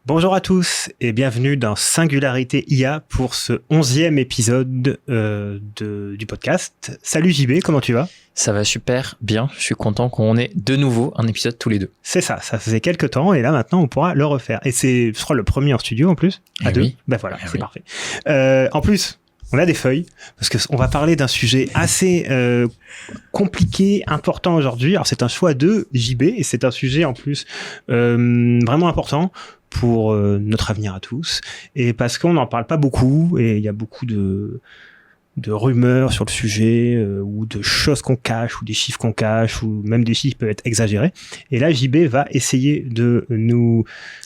Bonjour à tous et bienvenue dans Singularité IA pour ce 11e épisode du podcast. Salut JB, comment tu vas ? Ça va super bien, je suis content qu'on ait de nouveau un épisode tous les deux. C'est ça faisait quelques temps et là maintenant on pourra le refaire. Et c'est, je crois, le premier en studio en plus, à deux. Oui. Ben voilà, c'est parfait. En plus, on a des feuilles parce qu'on va parler d'un sujet assez compliqué, important aujourd'hui. Alors c'est un choix de JB et c'est un sujet en plus vraiment important pour notre avenir à tous, et parce qu'on n'en parle pas beaucoup, et il y a beaucoup de rumeurs sur le sujet, ou de choses qu'on cache, ou des chiffres qu'on cache, ou même des chiffres peuvent être exagérés. Et là, JB va essayer de nous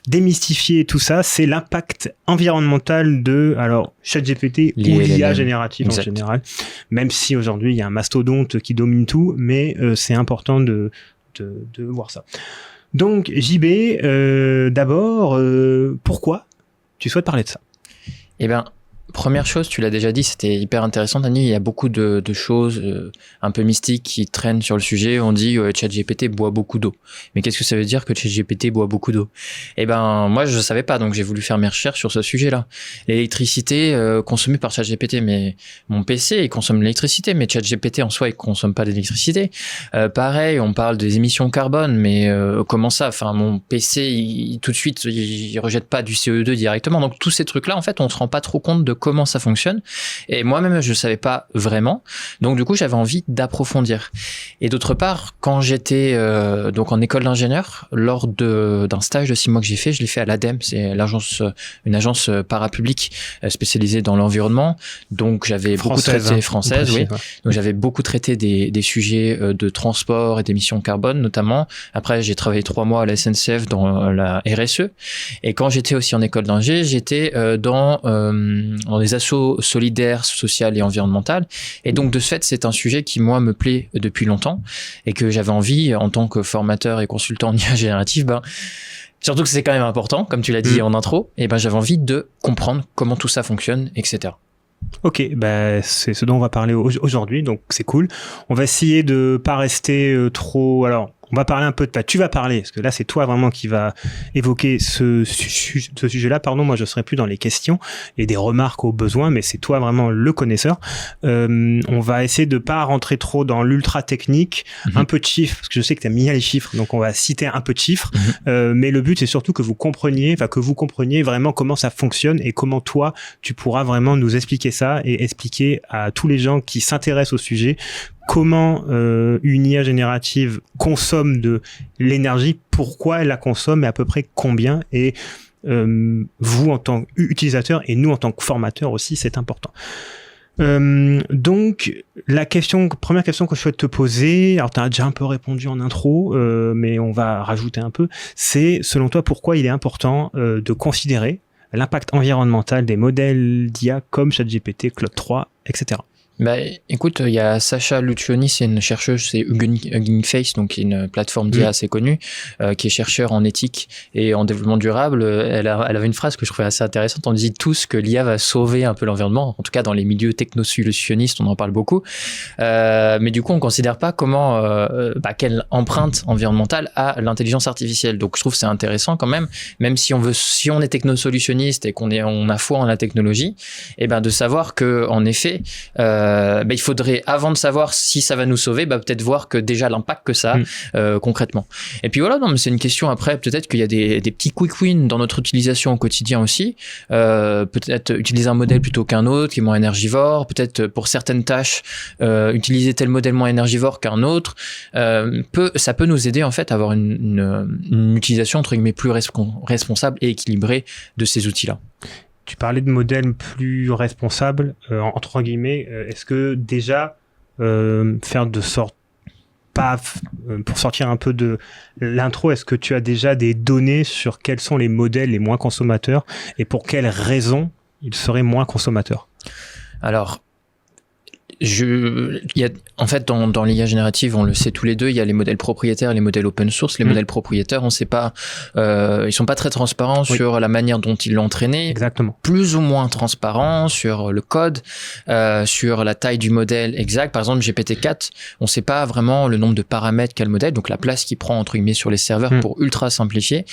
démystifier tout ça. C'est l'impact environnemental de ChatGPT ou l'IA générative en général, même si aujourd'hui il y a un mastodonte qui domine tout, mais c'est important de voir ça. Donc, JB, d'abord, pourquoi tu souhaites parler de ça ? Eh bien, première chose, tu l'as déjà dit, c'était hyper intéressant, Dani. Il y a beaucoup de choses un peu mystiques qui traînent sur le sujet. On dit ChatGPT boit beaucoup d'eau. Mais qu'est-ce que ça veut dire que ChatGPT boit beaucoup d'eau ? Eh ben, moi, je ne savais pas, donc j'ai voulu faire mes recherches sur ce sujet-là. L'électricité consommée par ChatGPT, mais mon PC, il consomme de l'électricité, mais ChatGPT en soi, il consomme pas d'électricité. Pareil, on parle des émissions carbone, mais comment ça ? Enfin, mon PC, tout de suite, il rejette pas du CO2 directement. Donc, tous ces trucs-là, en fait, on se rend pas trop compte de comment ça fonctionne, et moi-même je savais pas vraiment, donc du coup j'avais envie d'approfondir. Et d'autre part, quand j'étais donc en école d'ingénieur, lors d'un stage de 6 mois que j'ai fait, je l'ai fait à l'ADEME, c'est une agence parapublique spécialisée dans l'environnement, donc j'avais beaucoup traité française, oui. Donc j'avais beaucoup traité des sujets de transport et d'émissions carbone notamment. Après j'ai travaillé 3 mois à la SNCF dans la RSE, et quand j'étais aussi en école d'ingé, j'étais dans des assos solidaires, sociales et environnementales. Et donc, de ce fait, c'est un sujet qui, moi, me plaît depuis longtemps et que j'avais envie, en tant que formateur et consultant en IA générative, surtout que c'est quand même important, comme tu l'as dit en intro, et j'avais envie de comprendre comment tout ça fonctionne, etc. Ok, c'est ce dont on va parler aujourd'hui, donc c'est cool. On va essayer de pas rester trop... Alors, on va parler un peu tu vas parler, parce que là, c'est toi vraiment qui va évoquer ce sujet-là. Pardon, moi, je serai plus dans les questions et des remarques aux besoins, mais c'est toi vraiment le connaisseur. On va essayer de pas rentrer trop dans l'ultra technique, un peu de chiffres, parce que je sais que tu aimes bien les chiffres, donc on va citer un peu de chiffres, mais le but, c'est surtout que vous compreniez vraiment comment ça fonctionne et comment toi, tu pourras vraiment nous expliquer ça et expliquer à tous les gens qui s'intéressent au sujet comment une IA générative consomme de l'énergie, pourquoi elle la consomme et à peu près combien, et vous en tant qu'utilisateur et nous en tant que formateur aussi, c'est important. Donc première question que je souhaite te poser, alors tu as déjà un peu répondu en intro, mais on va rajouter un peu, c'est selon toi pourquoi il est important de considérer l'impact environnemental des modèles d'IA comme ChatGPT, Claude 3, etc. Écoute, il y a Sacha Lucioni, c'est une chercheuse, c'est Hugging Face, donc une plateforme d'IA assez connue, qui est chercheur en éthique et en développement durable. Elle avait une phrase que je trouvais assez intéressante. On dit tous que l'IA va sauver un peu l'environnement. En tout cas, dans les milieux techno-solutionnistes, on en parle beaucoup. Mais du coup, on considère pas quelle empreinte environnementale a l'intelligence artificielle. Donc, je trouve que c'est intéressant quand même si on est techno-solutionniste et qu'on a foi en la technologie, de savoir que, en effet, il faudrait, avant de savoir si ça va nous sauver, peut-être voir que déjà l'impact que ça a concrètement. Et puis voilà, mais c'est une question après, peut-être qu'il y a des petits quick wins dans notre utilisation au quotidien aussi. Peut-être utiliser un modèle plutôt qu'un autre qui est moins énergivore, peut-être pour certaines tâches utiliser tel modèle moins énergivore qu'un autre. Ça peut nous aider en fait à avoir une utilisation entre guillemets plus responsable et équilibrée de ces outils-là. Tu parlais de modèles plus responsables, entre guillemets. Est-ce que déjà, faire de sorte, pour sortir un peu de l'intro, est-ce que tu as déjà des données sur quels sont les modèles les moins consommateurs et pour quelles raisons ils seraient moins consommateurs ? Alors, En fait, dans l'IA générative, on le sait tous les deux, il y a les modèles propriétaires et les modèles open source. Les modèles propriétaires, on sait pas, ils sont pas très transparents sur la manière dont ils l'ont entraîné. Exactement. Plus ou moins transparents sur le code, sur la taille du modèle exact. Par exemple, GPT-4, on sait pas vraiment le nombre de paramètres qu'a le modèle, donc la place qu'il prend entre guillemets sur les serveurs pour ultra simplifier.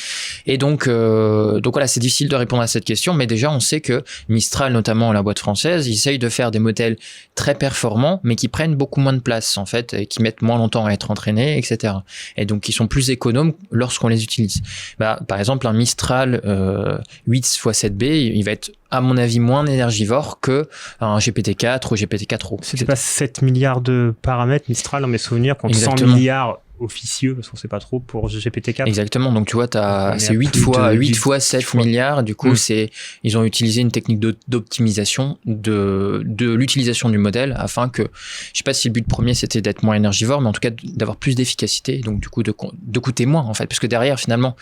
Et donc voilà, c'est difficile de répondre à cette question, mais déjà, on sait que Mistral, notamment la boîte française, ils essayent de faire des modèles très performants, mais qui prennent beaucoup moins de place, en fait, et qui mettent moins longtemps à être entraînés, etc. Et donc, qui sont plus économes lorsqu'on les utilise. Par exemple, un Mistral 8x7B, il va être, à mon avis, moins énergivore que un GPT-4 ou GPT-4o. C'était pas 7 milliards de paramètres Mistral dans mes souvenirs, contre 100 milliards officieux, parce qu'on sait pas trop, pour GPT-4. Exactement, donc tu vois, c'est 8 fois 7 milliards, du coup, ils ont utilisé une technique d'optimisation de l'utilisation du modèle, afin que, je sais pas si le but premier c'était d'être moins énergivore, mais en tout cas d'avoir plus d'efficacité, donc du coup de coûter moins, en fait, parce que derrière, finalement,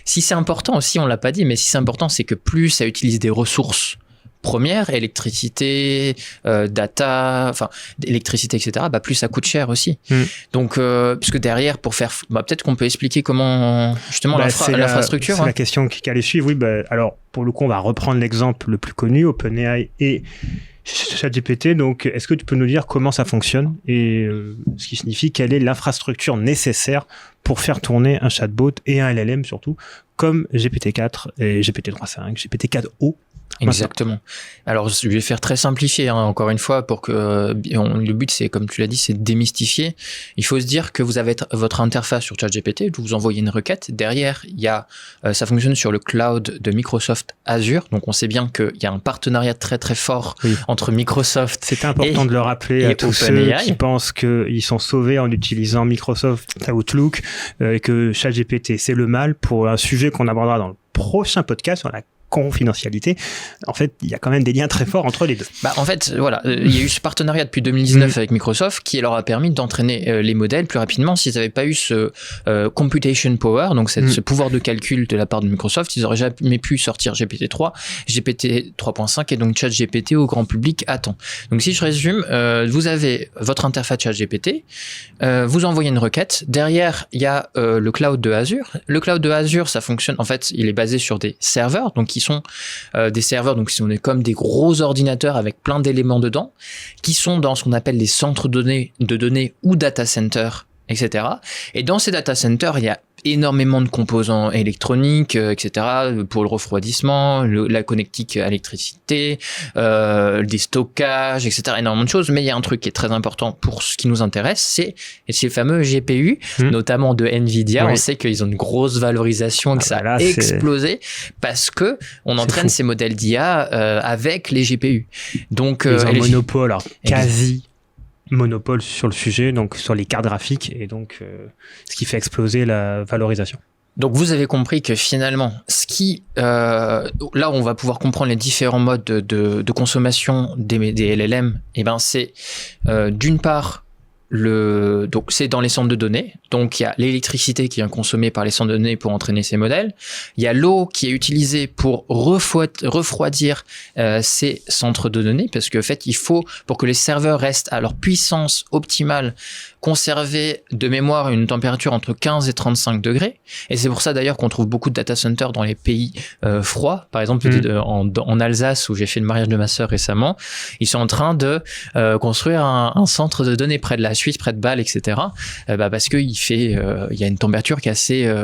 si c'est important aussi, on l'a pas dit, mais si c'est important, c'est que plus ça utilise des ressources première, électricité, data, enfin électricité, etc. Plus ça coûte cher aussi. Donc, puisque derrière, pour faire, peut-être qu'on peut expliquer comment justement l'infrastructure. C'est la question qui allait suivre. Oui, alors pour le coup, on va reprendre l'exemple le plus connu, OpenAI et ChatGPT. Donc, est-ce que tu peux nous dire comment ça fonctionne et ce qui signifie quelle est l'infrastructure nécessaire pour faire tourner un chatbot et un LLM surtout, comme GPT-4 et GPT-3.5, GPT-4o. Exactement. Alors, je vais faire très simplifié, encore une fois, pour que le but, c'est, comme tu l'as dit, c'est de démystifier. Il faut se dire que vous avez votre interface sur ChatGPT, vous envoyez une requête. Derrière, ça fonctionne sur le cloud de Microsoft Azure. Donc, on sait bien qu'il y a un partenariat très, très fort entre Microsoft. C'est important de le rappeler à tous ceux qui pensent qu'ils sont sauvés en utilisant Microsoft Outlook et que ChatGPT, c'est le mal, pour un sujet qu'on abordera dans le prochain podcast sur la confidentialité. En fait, il y a quand même des liens très forts entre les deux. En fait, voilà, il y a eu ce partenariat depuis 2019 avec Microsoft qui leur a permis d'entraîner les modèles plus rapidement. S'ils n'avaient pas eu ce computation power, donc ce pouvoir de calcul de la part de Microsoft, ils n'auraient jamais pu sortir GPT-3, GPT 3.5 et donc ChatGPT au grand public à temps. Donc si je résume, vous avez votre interface ChatGPT, vous envoyez une requête. Derrière, il y a le cloud de Azure. Le cloud de Azure, ça fonctionne. En fait, il est basé sur des serveurs, donc qui sont des serveurs, donc qui sont comme des gros ordinateurs avec plein d'éléments dedans, qui sont dans ce qu'on appelle les centres de données ou data centers, etc. Et dans ces data centers, il y a énormément de composants électroniques, etc., pour le refroidissement, la connectique à l'électricité, des stockages, etc., énormément de choses. Mais il y a un truc qui est très important pour ce qui nous intéresse, c'est le fameux GPU, notamment de Nvidia. On sait qu'ils ont une grosse valorisation et que ça a explosé parce que on entraîne ces modèles d'IA avec les GPU. Donc, ils ont un monopole, quasi monopole sur le sujet, donc sur les cartes graphiques, et donc ce qui fait exploser la valorisation. Donc vous avez compris que finalement, là on va pouvoir comprendre les différents modes de consommation des LLM. C'est d'une part donc c'est dans les centres de données, donc il y a l'électricité qui est consommée par les centres de données pour entraîner ces modèles, il y a l'eau qui est utilisée pour refroidir ces centres de données, parce qu'en fait il faut, pour que les serveurs restent à leur puissance optimale, conserver de mémoire une température entre 15 et 35 degrés, et c'est pour ça d'ailleurs qu'on trouve beaucoup de data centers dans les pays froids. Par exemple, en Alsace, où j'ai fait le mariage de ma sœur récemment, ils sont en train de construire un centre de données près de la Suisse, près de Bâle, etc. Parce que il y a une température qui est assez,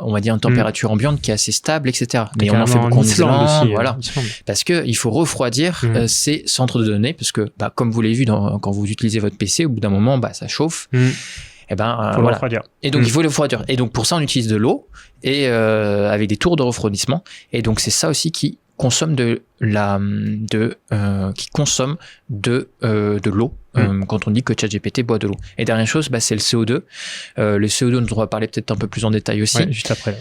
on va dire une température ambiante qui est assez stable, etc. Mais on en fait beaucoup en Islande aussi, voilà. Parce que il faut refroidir ces centres de données, parce que comme vous l'avez vu quand vous utilisez votre PC, au bout d'un moment, ça chauffe. Faut le refroidir. Et donc il faut le refroidir. Et donc pour ça on utilise de l'eau et avec des tours de refroidissement. Et donc c'est ça aussi qui consomme de l'eau. Quand on dit que ChatGPT boit de l'eau. Et dernière chose, c'est le CO2. Le CO2 dont on va parler peut-être un peu plus en détail aussi. Ouais, juste après.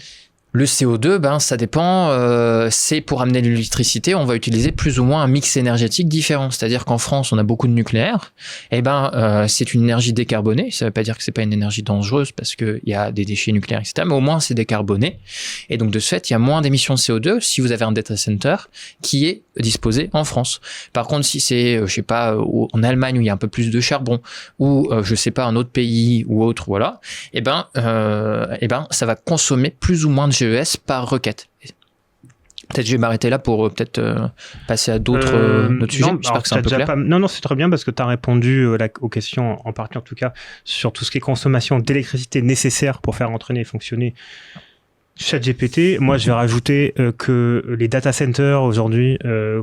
Le CO2, ça dépend. C'est pour amener de l'électricité, on va utiliser plus ou moins un mix énergétique différent. C'est-à-dire qu'en France, on a beaucoup de nucléaire. C'est une énergie décarbonée. Ça ne veut pas dire que c'est pas une énergie dangereuse parce qu'il y a des déchets nucléaires, etc. Mais au moins, c'est décarboné. Et donc, de ce fait, il y a moins d'émissions de CO2 si vous avez un data center qui est disposé en France. Par contre, si c'est, je sais pas, en Allemagne où il y a un peu plus de charbon, ou je sais pas, un autre pays ou autre, voilà, ça va consommer plus ou moins de GES par requête. Peut-être je vais m'arrêter là pour passer à d'autres sujets. J'espère que c'est un peu clair. Non, c'est très bien parce que tu as répondu aux questions, en partie en tout cas, sur tout ce qui est consommation d'électricité nécessaire pour faire entraîner et fonctionner ChatGPT. Moi, je vais rajouter que les data centers aujourd'hui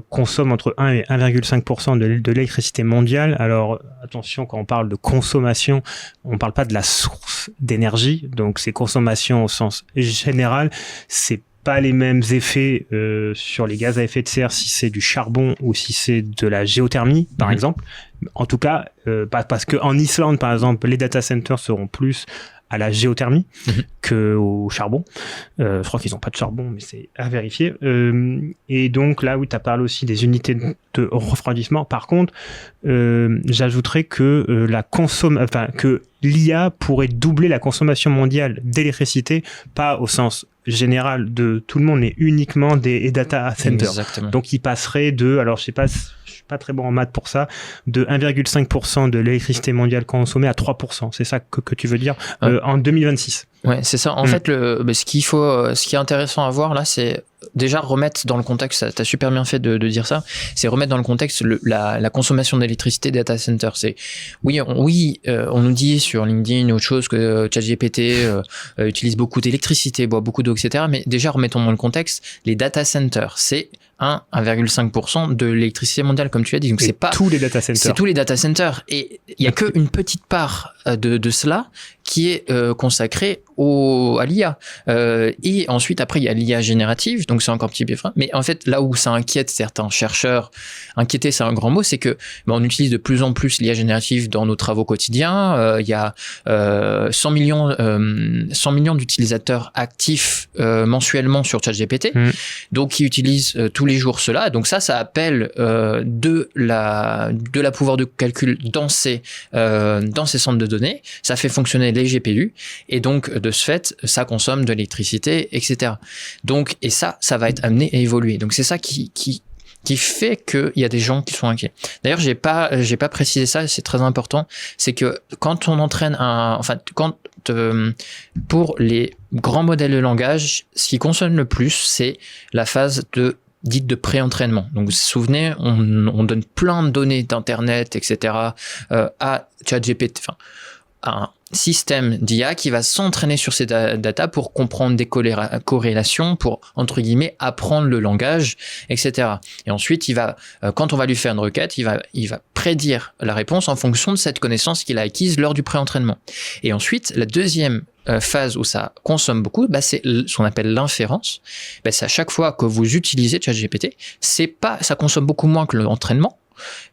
consomment entre 1 et 1,5% de l'électricité mondiale. Alors, attention, quand on parle de consommation, on ne parle pas de la source d'énergie. Donc, c'est consommation au sens général. C'est pas les mêmes effets sur les gaz à effet de serre si c'est du charbon ou si c'est de la géothermie, par exemple. En tout cas, parce qu'en Islande, par exemple, les data centers seront plus à la géothermie qu'au charbon. Je crois qu'ils n'ont pas de charbon, mais c'est à vérifier. Et donc là, oui, tu as parlé aussi des unités de refroidissement. Par contre, j'ajouterais que que l'IA pourrait doubler la consommation mondiale d'électricité, pas au sens général de tout le monde, mais uniquement des data centers. Exactement. Donc, il passerait de, alors je sais pas pas très bon en maths pour ça, de 1,5% de l'électricité mondiale consommée à 3%. C'est ça que tu veux dire en 2026. Ouais, c'est ça. En fait, ce qui est intéressant à voir là, c'est déjà remettre dans le contexte, tu as super bien fait de dire ça, c'est remettre dans le contexte la consommation d'électricité des data centers. C'est, on nous dit sur LinkedIn autre chose que ChatGPT utilise beaucoup d'électricité, boit beaucoup d'eau, etc. Mais déjà, remettons dans le contexte, les data centers, c'est 1,5% de l'électricité mondiale, comme tu as dit. Donc, c'est pas tous les data centers. C'est tous les data centers. Et il y a qu'une petite part de cela qui est consacrée à l'IA. Et ensuite, après, il y a l'IA générative. Donc, c'est encore un petit peu différent. Mais en fait, là où ça inquiète certains chercheurs, inquiéter, c'est un grand mot, c'est que on utilise de plus en plus l'IA générative dans nos travaux quotidiens. Il y a 100 millions d'utilisateurs actifs mensuellement sur ChatGPT. Donc, qui utilisent tous les jours cela. Donc, ça appelle de la pouvoir de calcul dans ces centres de données. Ça fait fonctionner les GPU. Et donc, de ce fait, ça consomme de l'électricité, etc. Donc, et ça va être amené à évoluer. Donc, c'est ça qui fait qu'il y a des gens qui sont inquiets. D'ailleurs, j'ai pas précisé ça, c'est très important. C'est que quand on entraîne pour les grands modèles de langage, ce qui consomme le plus, c'est la phase dite de pré-entraînement. Donc, vous vous souvenez, on donne plein de données d'internet, etc. À ChatGPT, un système d'IA qui va s'entraîner sur ces data pour comprendre des corrélations, pour, entre guillemets, apprendre le langage, etc. Et ensuite, quand on va lui faire une requête, il va prédire la réponse en fonction de cette connaissance qu'il a acquise lors du pré-entraînement. Et ensuite, la deuxième phase où ça consomme beaucoup, c'est ce qu'on appelle l'inférence. C'est à chaque fois que vous utilisez ChatGPT, ça consomme beaucoup moins que l'entraînement,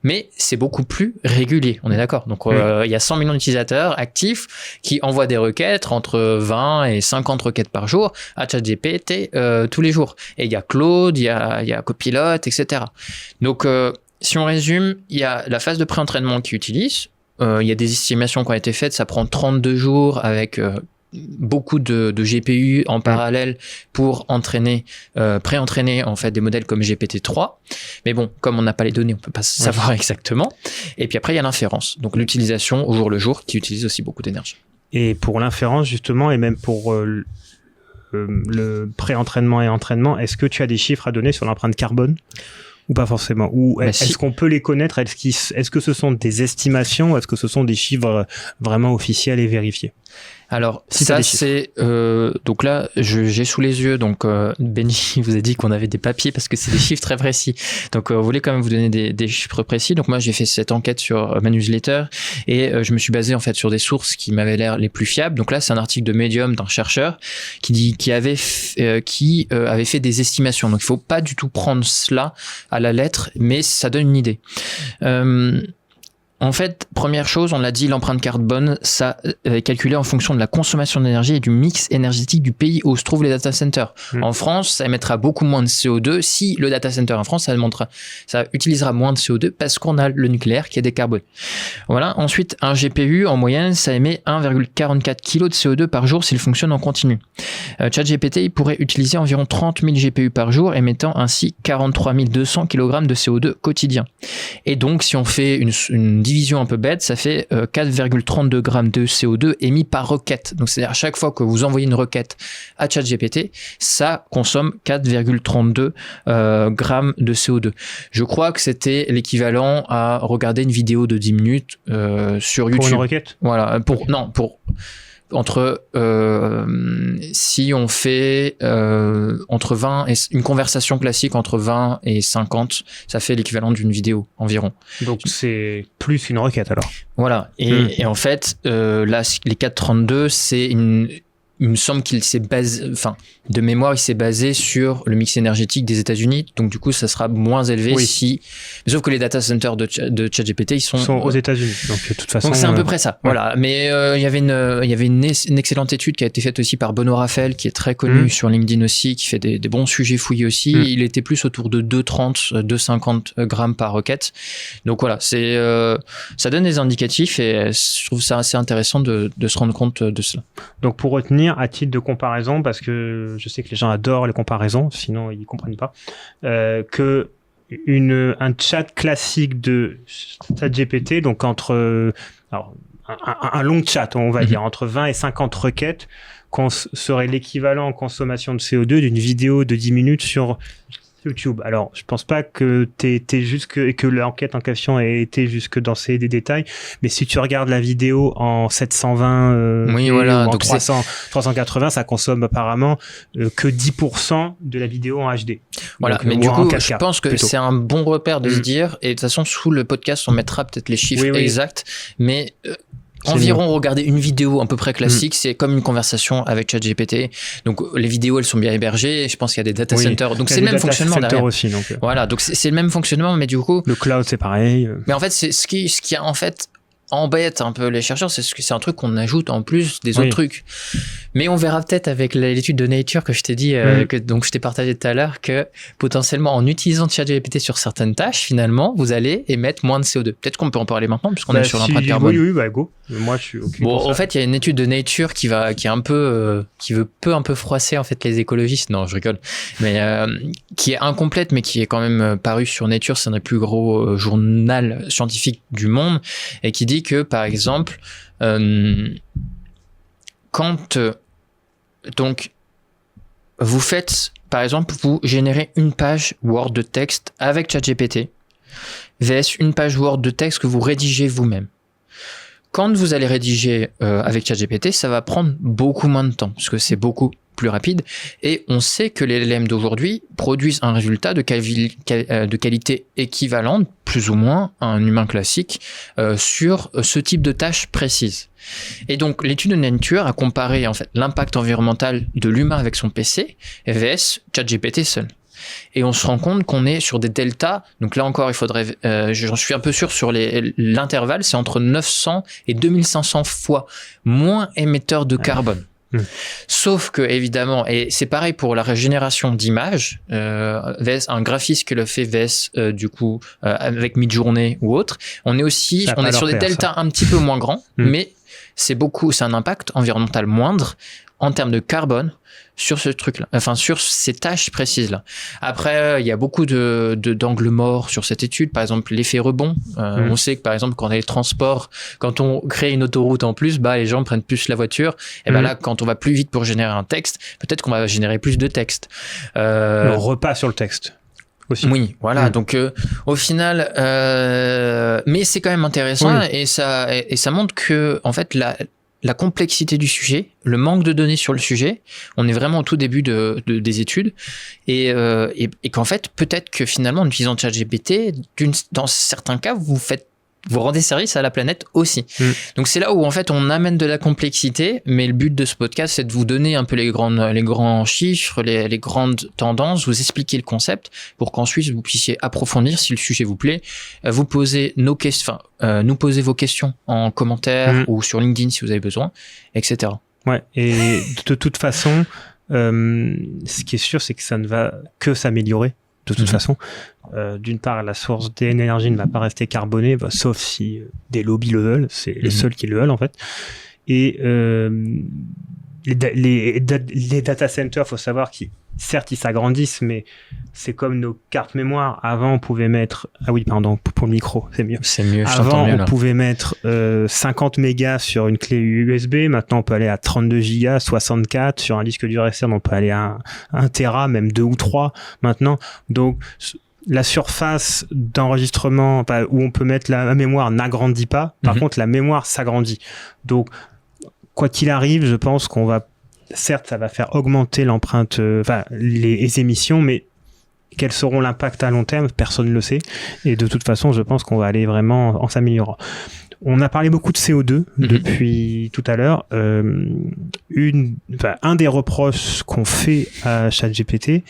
mais c'est beaucoup plus régulier, on est d'accord. Donc, il y a 100 millions d'utilisateurs actifs qui envoient des requêtes entre 20 et 50 requêtes par jour à ChatGPT tous les jours. Et il y a Claude, il y a Copilot, etc. Donc, si on résume, il y a la phase de pré-entraînement qui utilise. Il y a des estimations qui ont été faites, ça prend 32 jours avec beaucoup de GPU en parallèle pour pré-entraîner en fait des modèles comme GPT-3. Mais bon, comme on n'a pas les données, on peut pas savoir exactement. Et puis après, il y a l'inférence. Donc l'utilisation au jour le jour qui utilise aussi beaucoup d'énergie. Et pour l'inférence justement, et même pour le pré-entraînement et entraînement, est-ce que tu as des chiffres à donner sur l'empreinte carbone ? Ou pas forcément? Ou est-ce qu'on peut les connaître? Est-ce que ce sont des estimations ou est-ce que ce sont des chiffres vraiment officiels et vérifiés? Alors, ça, c'est... donc là, j'ai sous les yeux, donc Benji vous a dit qu'on avait des papiers parce que c'est des chiffres très précis. Donc, on voulait quand même vous donner des chiffres précis. Donc, moi, j'ai fait cette enquête sur ma newsletter et je me suis basé en fait sur des sources qui m'avaient l'air les plus fiables. Donc là, c'est un article de Medium d'un chercheur qui avait fait des estimations. Donc, il faut pas du tout prendre cela à la lettre, mais ça donne une idée. En fait, première chose, on l'a dit, l'empreinte carbone, ça est calculé en fonction de la consommation d'énergie et du mix énergétique du pays où se trouvent les data centers. En France, ça émettra beaucoup moins de CO2. Si le data center en France, ça utilisera moins de CO2 parce qu'on a le nucléaire qui est décarboné. Voilà. Ensuite, un GPU, en moyenne, ça émet 1,44 kg de CO2 par jour s'il fonctionne en continu. ChatGPT, il pourrait utiliser environ 30 000 GPU par jour, émettant ainsi 43 200 kg de CO2 quotidien. Et donc, si on fait une division un peu bête, ça fait 4,32 grammes de CO2 émis par requête. Donc, c'est-à-dire à chaque fois que vous envoyez une requête à ChatGPT, ça consomme 4,32 grammes de CO2. Je crois que c'était l'équivalent à regarder une vidéo de 10 minutes sur YouTube. Pour une requête ? Voilà. Si on fait entre 20 et une conversation classique entre 20 et 50, ça fait l'équivalent d'une vidéo environ. Donc c'est plus une requête alors. Voilà. Et en fait, là, les 4,32, c'est il me semble qu'il s'est basé, de mémoire, il s'est basé sur le mix énergétique des États-Unis. Donc, du coup, ça sera moins élevé sauf que les data centers de ChatGPT, ils sont aux États-Unis. Donc, de toute façon. Donc, c'est à peu près ça. Voilà. Mais, il y avait une excellente étude qui a été faite aussi par Benoît Raphaël, qui est très connu sur LinkedIn aussi, qui fait des bons sujets fouillés aussi. Il était plus autour de 2,30, 2,50 grammes par requête. Donc, voilà. Ça donne des indicatifs et je trouve ça assez intéressant de se rendre compte de cela. Donc, pour retenir, à titre de comparaison, parce que je sais que les gens adorent les comparaisons, sinon ils comprennent pas, que un chat classique de ChatGPT, donc entre un long chat, on va dire, entre 20 et 50 requêtes, serait l'équivalent en consommation de CO2 d'une vidéo de 10 minutes sur YouTube. Alors, je pense pas que que l'enquête en question ait été jusque dans ces détails, mais si tu regardes la vidéo en 720 ou en donc 380, ça consomme apparemment que 10% de la vidéo en HD. Voilà, donc, mais du coup, je pense que c'est un bon repère de se dire, et de toute façon, sous le podcast, on mettra peut-être les chiffres exacts, mais environ regarder une vidéo à peu près classique, c'est comme une conversation avec ChatGPT. Donc les vidéos, elles sont bien hébergées. Je pense qu'il y a des data centers. Donc c'est le même fonctionnement derrière. Aussi, donc. Voilà, donc c'est le même fonctionnement, mais du coup. Le cloud, c'est pareil. Mais en fait, c'est ce qui a en fait embête un peu les chercheurs, c'est un truc qu'on ajoute en plus des autres trucs. Mais on verra peut-être avec l'étude de Nature que je t'ai dit, donc je t'ai partagé tout à l'heure, que potentiellement en utilisant ChatGPT sur certaines tâches, finalement, vous allez émettre moins de CO2. Peut-être qu'on peut en parler maintenant, puisqu'on est sur l'empreinte carbone. Oui, go. Moi, je suis OK. Bon, en fait, il y a une étude de Nature qui est un peu, qui veut un peu froisser, en fait, les écologistes. Non, je rigole. Mais, qui est incomplète, mais qui est quand même parue sur Nature. C'est un des plus gros journal scientifique du monde, et qui dit que, par exemple, quand donc vous faites, par exemple, vous générez une page Word de texte avec ChatGPT vs une page Word de texte que vous rédigez vous-même. Quand vous allez rédiger avec ChatGPT, ça va prendre beaucoup moins de temps parce que c'est beaucoup plus rapide, et on sait que les LLM d'aujourd'hui produisent un résultat de qualité équivalente, plus ou moins, à un humain classique sur ce type de tâches précises. Et donc, l'étude de Nature a comparé en fait l'impact environnemental de l'humain avec son PC vs ChatGPT seul. Et on se rend compte qu'on est sur des deltas. Donc là encore, il faudrait, j'en suis un peu sûr sur l'intervalle, c'est entre 900 et 2500 fois moins émetteur de carbone. Sauf que, évidemment, et c'est pareil pour la régénération d'images, VS, un graphiste qui le fait VS, du coup, avec Midjourney ou autre, on est sur des deltas un petit peu moins grands, mais c'est un impact environnemental moindre en termes de carbone sur ce truc-là, enfin sur ces tâches précises-là. Après, il y a beaucoup d'angles morts sur cette étude. Par exemple, l'effet rebond. On sait que par exemple, quand on a les transports, quand on crée une autoroute en plus, les gens prennent plus la voiture. Et là, quand on va plus vite pour générer un texte, peut-être qu'on va générer plus de texte. On repasse sur le texte aussi. Oui, voilà. Donc, au final, mais c'est quand même intéressant et ça montre que en fait la complexité du sujet, le manque de données sur le sujet, on est vraiment au tout début des études, et qu'en fait, peut-être que finalement, en utilisant ChatGPT, dans certains cas, vous faites vous rendez service à la planète aussi. Donc c'est là où en fait on amène de la complexité, mais le but de ce podcast c'est de vous donner un peu les grands chiffres, les grandes tendances, vous expliquer le concept pour qu'ensuite vous puissiez approfondir si le sujet vous plaît, vous poser nos questions, nous poser vos questions en commentaire ou sur LinkedIn si vous avez besoin, etc. Ouais, et de toute façon, ce qui est sûr, c'est que ça ne va que s'améliorer. De toute façon, d'une part, la source d'énergie ne va pas rester carbonée, sauf si des lobbies le veulent. C'est les seuls qui le veulent, en fait. Et les data centers, faut savoir qu'ils, certes, ils s'agrandissent, mais c'est comme nos cartes mémoire. Avant, on pouvait mettre... Ah oui, pardon, pour le micro, c'est mieux. C'est mieux, je t'entends mieux, là. Avant, on pouvait mettre 50 mégas sur une clé USB. Maintenant, on peut aller à 32 gigas, 64. Sur un disque dur externe, on peut aller à 1 Tera, même 2 ou 3 maintenant. Donc, la surface d'enregistrement où on peut mettre la mémoire n'agrandit pas. Par contre, la mémoire s'agrandit. Donc, quoi qu'il arrive, je pense qu'on va... Certes, ça va faire augmenter l'empreinte, les émissions, mais quels seront l'impact à long terme, personne ne le sait. Et de toute façon, je pense qu'on va aller vraiment en s'améliorant. On a parlé beaucoup de CO2 depuis tout à l'heure. Un des reproches qu'on fait à ChatGPT,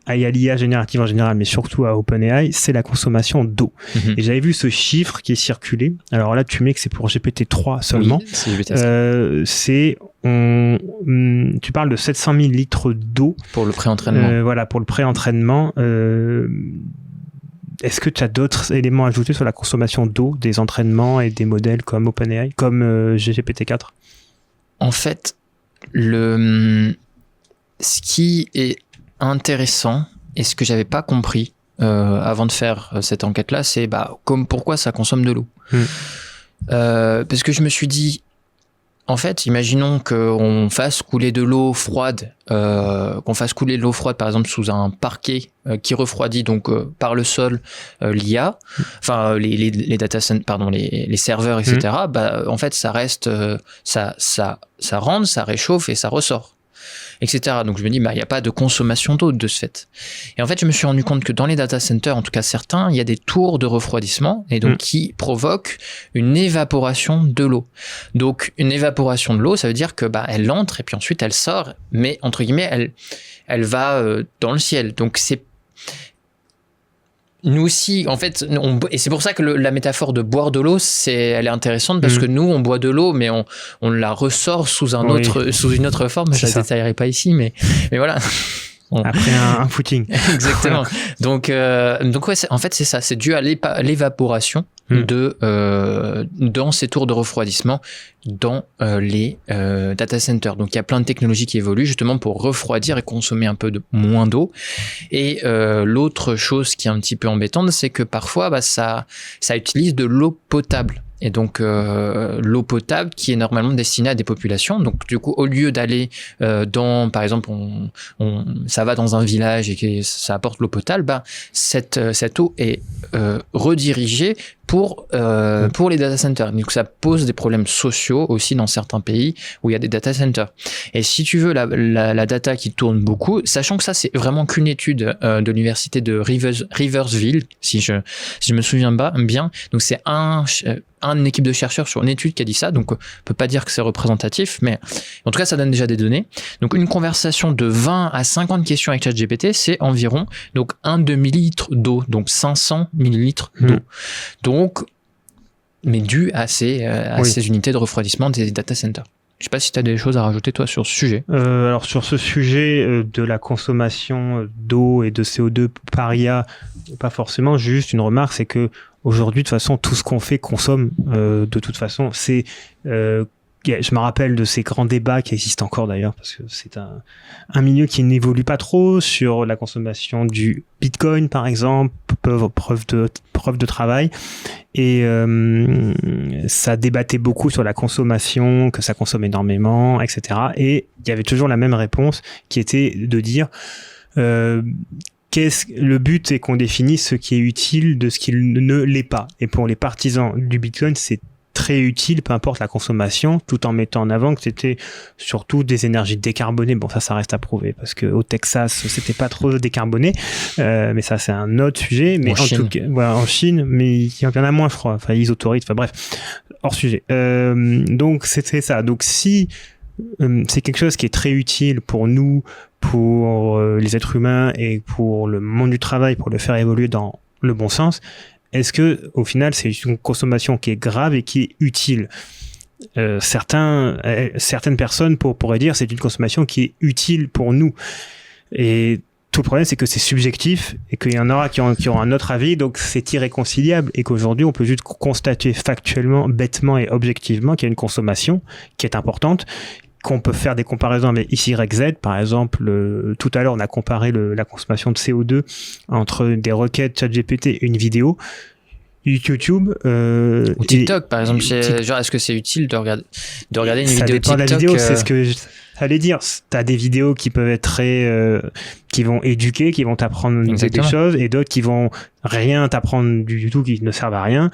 à l'IA générative en général, mais surtout à OpenAI, c'est la consommation d'eau. Et j'avais vu ce chiffre qui est circulé. Alors là, tu mets que c'est pour GPT-3 seulement. Oui, c'est GPT-3. Tu parles de 700 000 litres d'eau. Pour le pré-entraînement. Voilà, pour le pré-entraînement. Est-ce que tu as d'autres éléments à ajouter sur la consommation d'eau des entraînements et des modèles comme OpenAI, comme GPT-4 ? En fait, ce qui est intéressant et ce que j'avais pas compris avant de faire cette enquête-là, c'est pourquoi ça consomme de l'eau. Parce que je me suis dit, en fait, imaginons qu'on fasse couler de l'eau froide, par exemple sous un parquet qui refroidit donc par le sol l'IA, enfin les data centers, pardon, les serveurs, etc. En fait, ça reste, ça rentre, ça réchauffe et ça ressort, etc. Donc je me dis, il n'y a pas de consommation d'eau de ce fait. Et en fait, je me suis rendu compte que dans les data centers, en tout cas certains, il y a des tours de refroidissement et donc qui provoquent une évaporation de l'eau. Donc une évaporation de l'eau, ça veut dire que elle entre et puis ensuite elle sort, mais entre guillemets, elle va dans le ciel. Donc c'est nous aussi, en fait, et c'est pour ça que la métaphore de boire de l'eau, elle est intéressante parce que nous, on boit de l'eau, mais on la ressort sous une autre forme. Je ne détaillerai pas ici, mais voilà. Après un footing. Exactement. Donc ouais, en fait, c'est ça. C'est dû à l'évaporation dans ces tours de refroidissement dans les data centers. Donc il y a plein de technologies qui évoluent justement pour refroidir et consommer un peu moins d'eau. Et l'autre chose qui est un petit peu embêtante, c'est que parfois ça utilise de l'eau potable. Et donc l'eau potable qui est normalement destinée à des populations. Donc du coup, au lieu d'aller par exemple, ça va dans un village et que ça apporte l'eau potable, cette eau est redirigée pour les data centers. Donc ça pose des problèmes sociaux aussi dans certains pays où il y a des data centers. Et si tu veux la data qui tourne beaucoup, sachant que ça c'est vraiment qu'une étude de l'université de Riversville, si je me souviens bien. Donc c'est une équipe de chercheurs sur une étude qui a dit ça, donc on peut pas dire que c'est représentatif, mais en tout cas ça donne déjà des données. Donc une conversation de 20 à 50 questions avec ChatGPT, c'est environ donc 1 demi-litre d'eau, donc 500 millilitres d'eau. Donc, mais dû à ces unités de refroidissement des data centers. Je sais pas si tu as des choses à rajouter toi sur ce sujet. Alors sur ce sujet de la consommation d'eau et de CO2 par IA, pas forcément, juste une remarque, c'est que aujourd'hui de toute façon tout ce qu'on fait consomme de toute façon. C'est je me rappelle de ces grands débats qui existent encore d'ailleurs, parce que c'est un milieu qui n'évolue pas trop sur la consommation du Bitcoin par exemple, preuve de travail. Et ça débattait beaucoup sur la consommation, que ça consomme énormément, etc. Et il y avait toujours la même réponse qui était de dire le but est qu'on définisse ce qui est utile de ce qui ne l'est pas. Et pour les partisans du Bitcoin, c'est très utile, peu importe la consommation, tout en mettant en avant que c'était surtout des énergies décarbonées. Bon, ça reste à prouver, parce que au Texas, c'était pas trop décarboné, mais ça, c'est un autre sujet. Mais tout cas, voilà, en Chine, mais il y en a moins, je crois. Enfin, isotorite, enfin bref, hors sujet. Donc, c'était ça. Donc, si c'est quelque chose qui est très utile pour nous, pour les êtres humains et pour le monde du travail, pour le faire évoluer dans le bon sens, est-ce que au final c'est une consommation qui est grave et qui est utile? Certaines personnes pourraient dire c'est une consommation qui est utile pour nous, et tout le problème c'est que c'est subjectif et qu'il y en aura qui auront un autre avis, donc c'est irréconciliable, et qu'aujourd'hui on peut juste constater factuellement, bêtement et objectivement qu'il y a une consommation qui est importante, qu'on peut faire des comparaisons avec X, Y, Z. Par exemple, tout à l'heure, on a comparé la consommation de CO2 entre des requêtes ChatGPT et une vidéo. YouTube ou TikTok, par exemple. Genre, est-ce que c'est utile de regarder une vidéo TikTok? Ça dépend de la vidéo, c'est ce que j'allais dire. T'as des vidéos qui peuvent être très... qui vont éduquer, qui vont t'apprendre des choses, et d'autres qui vont rien t'apprendre du tout, qui ne servent à rien.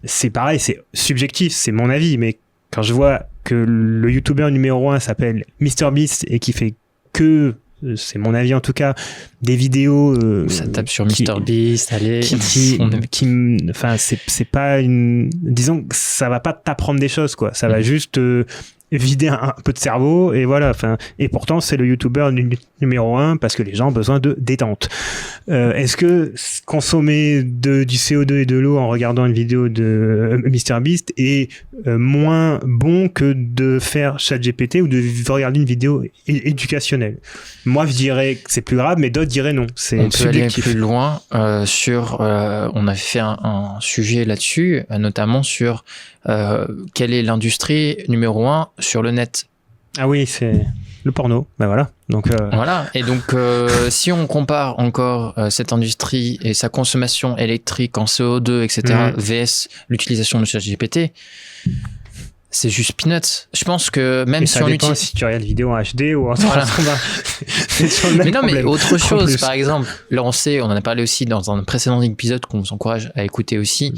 C'est pareil, c'est subjectif, c'est mon avis, mais quand je vois que le youtubeur numéro 1 s'appelle MrBeast et qui fait que, c'est mon avis en tout cas, des vidéos ça tape sur MrBeast, allez, enfin c'est pas une, disons que ça va pas t'apprendre des choses, quoi, ça va juste vider un peu de cerveau, et voilà. Enfin, et pourtant c'est le youtubeur numéro 1 parce que les gens ont besoin de détente. Est-ce que consommer du CO2 et de l'eau en regardant une vidéo de MrBeast est moins bon que de faire ChatGPT ou de regarder une vidéo éducationnelle? Moi je dirais que c'est plus grave, mais d'autres diraient non, c'est on subjectif. peut aller plus loin on a fait un sujet là-dessus, notamment sur quelle est l'industrie numéro 1 sur le net. Ah oui, c'est le porno. Ben voilà. Donc voilà. Et donc si on compare encore cette industrie et sa consommation électrique en CO2, etc., vs l'utilisation de ChatGPT, c'est juste peanuts. Je pense que même si on utilise... si tu regardes vidéo en HD ou en mais non, mais autre chose, par exemple, là on en a parlé aussi dans un précédent épisode qu'on vous encourage à écouter aussi,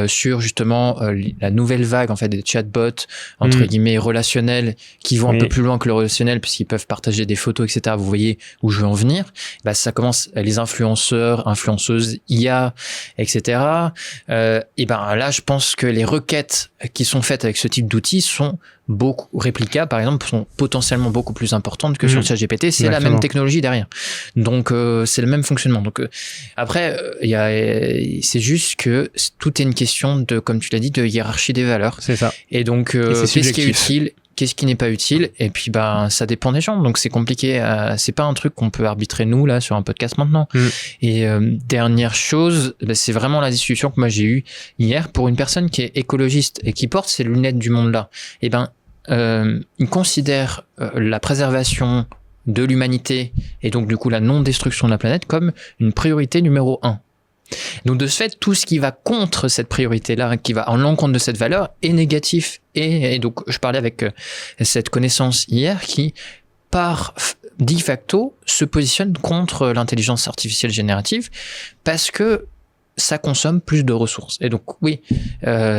sur justement la nouvelle vague en fait des chatbots entre guillemets relationnels qui vont un peu plus loin que le relationnel puisqu'ils peuvent partager des photos, etc. Vous voyez où je veux en venir. Bah ça commence, les influenceurs, influenceuses, IA, etc. Et ben là je pense que les requêtes qui sont faites avec ce type d'outils sont beaucoup réplicables, par exemple, sont potentiellement beaucoup plus importantes que sur ChatGPT. C'est la même technologie derrière, donc c'est le même fonctionnement. Donc après c'est juste que tout est une question de, comme tu l'as dit, de hiérarchie des valeurs. C'est ça. Et donc qu'est-ce qui est utile, qu'est-ce qui n'est pas utile, et puis ça dépend des gens, donc c'est compliqué, c'est pas un truc qu'on peut arbitrer nous là sur un podcast maintenant. Et dernière chose, c'est vraiment la discussion que moi j'ai eue hier pour une personne qui est écologiste et qui porte ces lunettes du monde là. Et il considère la préservation de l'humanité et donc du coup la non-destruction de la planète comme une priorité numéro 1. Donc de ce fait, tout ce qui va contre cette priorité-là, qui va en l'encontre de cette valeur, est négatif. Et donc je parlais avec cette connaissance hier qui, par de facto, se positionne contre l'intelligence artificielle générative parce que ça consomme plus de ressources. Et donc oui,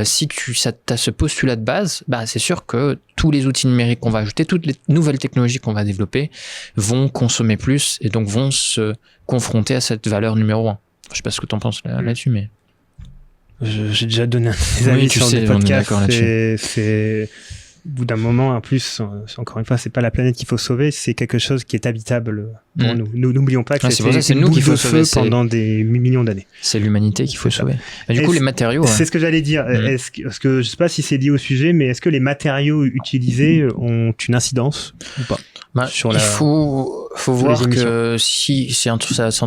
si tu as ce postulat de base, c'est sûr que tous les outils numériques qu'on va ajouter, toutes les nouvelles technologies qu'on va développer vont consommer plus et donc vont se confronter à cette valeur numéro 1. Je sais pas ce que tu en penses là-dessus, mais... J'ai déjà donné des avis sur des podcasts. C'est au bout d'un moment, en plus, encore une fois, c'est pas la planète qu'il faut sauver, c'est quelque chose qui est habitable pour nous. Nous n'oublions pas que c'est nous qu'il faut sauver pendant des millions d'années. C'est l'humanité qu'il faut sauver. Du coup, les matériaux... C'est ce que j'allais dire. Est-ce que, je sais pas si c'est lié au sujet, mais est-ce que les matériaux utilisés ont une incidence ou pas? Il faut voir que si c'est un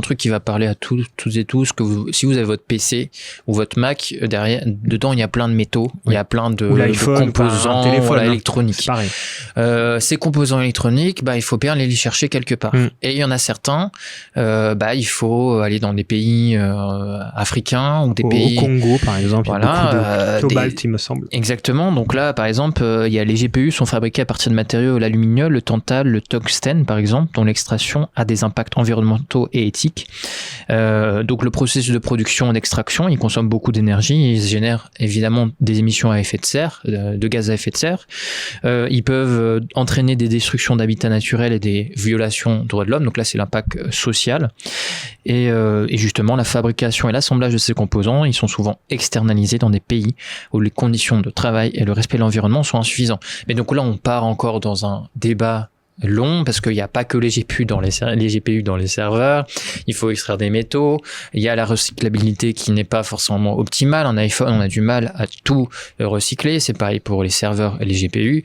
truc qui va parler à toutes et tous, que si vous avez votre PC ou votre Mac derrière, dedans il y a plein de métaux, il y a plein de composants électroniques. Ces composants électroniques, il faut bien aller les chercher quelque part. Et il y en a certains, il faut aller dans des pays africains ou des pays au Congo par exemple. Voilà, il y a beaucoup de cobalt, il me semble. Exactement. Donc là, par exemple, il y a les GPU sont fabriqués à partir de matériaux l'aluminium, le tantal, le tungstène par exemple, dont l'extraction a des impacts environnementaux et éthiques. Donc le processus de production et d'extraction, il consomme beaucoup d'énergie, il génère évidemment des émissions à effet de serre, de gaz à effet de serre. Ils peuvent entraîner des destructions d'habitats naturels et des violations des droits de l'homme. Donc là, c'est l'impact social. Et justement, la fabrication et l'assemblage de ces composants, ils sont souvent externalisés dans des pays où les conditions de travail et le respect de l'environnement sont insuffisants. Mais donc là, on part encore dans un débat long parce qu'il n'y a pas que les GPU dans les GPU dans les serveurs, il faut extraire des métaux, il y a la recyclabilité qui n'est pas forcément optimale. Un iPhone, on a du mal à tout recycler, c'est pareil pour les serveurs et les GPU.